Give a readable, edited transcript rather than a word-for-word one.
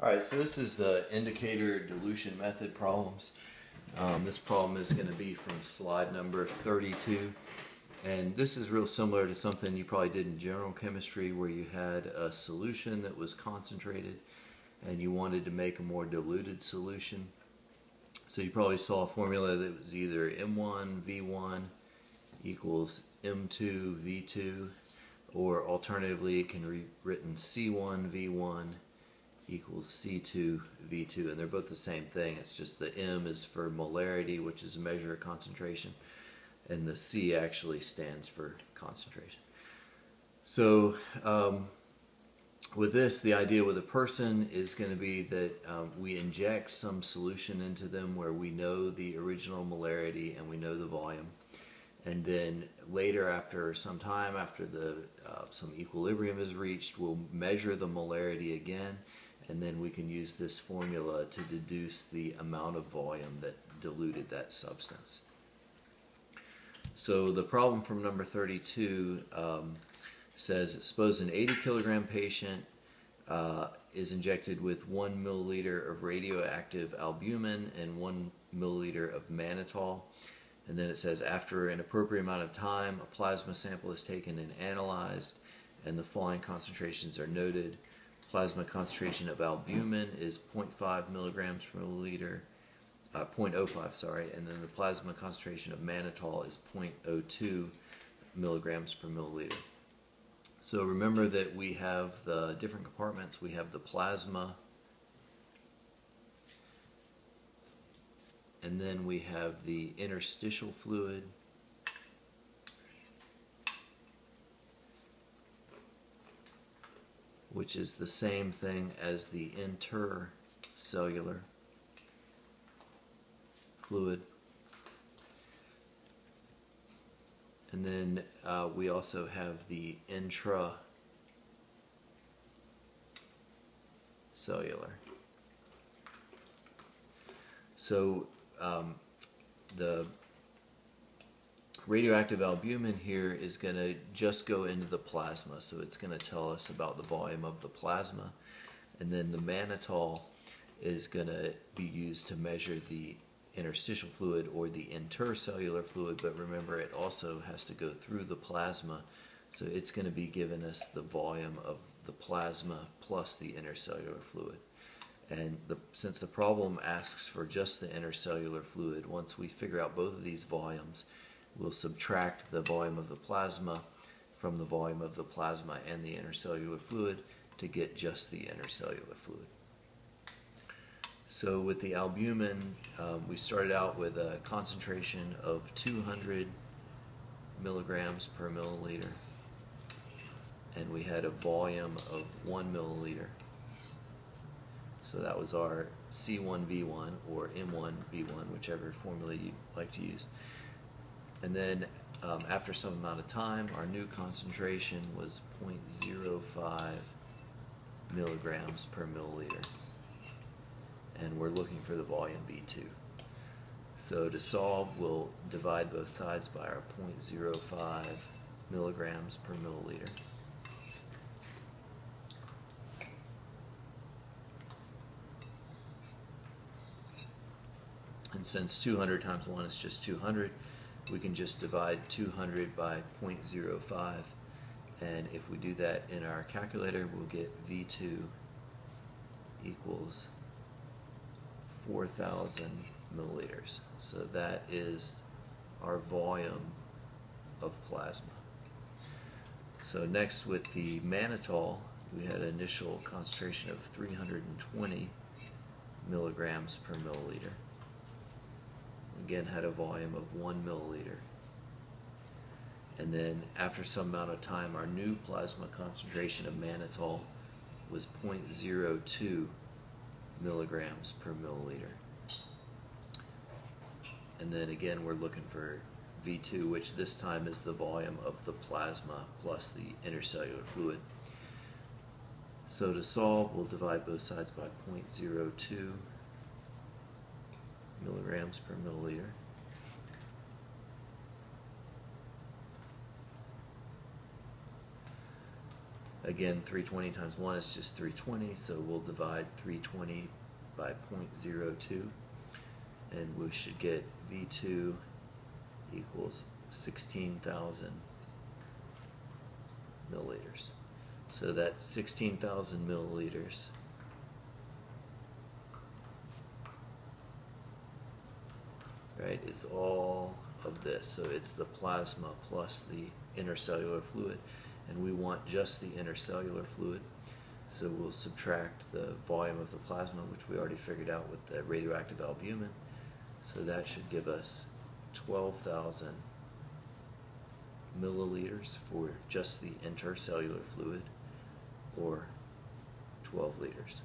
Alright, so this is the indicator dilution method problems. This problem is going to be from slide number 32. And this is real similar to something you probably did in general chemistry where you had a solution that was concentrated and you wanted to make a more diluted solution. So you probably saw a formula that was either M1 V1 equals M2 V2, or alternatively it can be written C1 V1 equals C2 V2, and they're both the same thing. It's just the M is for molarity, which is a measure of concentration, and the C actually stands for concentration. So with this, the idea with a person is going to be that we inject some solution into them where we know the original molarity and we know the volume, and then later, after some time, after some equilibrium is reached, we'll measure the molarity again, and then we can use this formula to deduce the amount of volume that diluted that substance. So the problem from number 32 says, suppose an 80 kilogram patient is injected with 1 milliliter of radioactive albumin and 1 milliliter of mannitol. And then it says, after an appropriate amount of time, a plasma sample is taken and analyzed, and the following concentrations are noted. Plasma concentration of albumin is 0.5 milligrams per milliliter, 0.05, sorry, and then the plasma concentration of mannitol is 0.02 milligrams per milliliter. So remember that we have the different compartments. We have the plasma, and then we have the interstitial fluid, which is the same thing as the intercellular fluid. And then we also have the intracellular. So the radioactive albumin here is going to just go into the plasma, so it's going to tell us about the volume of the plasma, and then the mannitol is going to be used to measure the interstitial fluid or the intercellular fluid, but remember it also has to go through the plasma, so it's going to be giving us the volume of the plasma plus the intercellular fluid. And since the problem asks for just the intercellular fluid, once we figure out both of these volumes, we'll subtract the volume of the plasma from the volume of the plasma and the intercellular fluid to get just the intercellular fluid. So with the albumin, we started out with a concentration of 200 milligrams per milliliter, and we had a volume of 1 milliliter. So that was our C1V1 or M1V1, whichever formula you like to use. And then after some amount of time, our new concentration was 0.05 milligrams per milliliter. And we're looking for the volume V2. So to solve, we'll divide both sides by our 0.05 milligrams per milliliter. And since 200 times 1 is just 200, we can just divide 200 by 0.05. And if we do that in our calculator, we'll get V2 equals 4,000 milliliters. So that is our volume of plasma. So next, with the mannitol, we had an initial concentration of 320 milligrams per milliliter. Again, had a volume of 1 milliliter. And then after some amount of time, our new plasma concentration of mannitol was 0.02 milligrams per milliliter. And then again, we're looking for V2, which this time is the volume of the plasma plus the intercellular fluid. So to solve, we'll divide both sides by 0.02 milligrams per milliliter. Again, 320 times 1 is just 320, so we'll divide 320 by 0.02, and we should get V2 equals 16,000 milliliters. So that 16,000 milliliters is all of this. So it's the plasma plus the intercellular fluid, and we want just the intercellular fluid. So we'll subtract the volume of the plasma, which we already figured out with the radioactive albumin. So that should give us 12,000 milliliters for just the intercellular fluid, or 12 liters.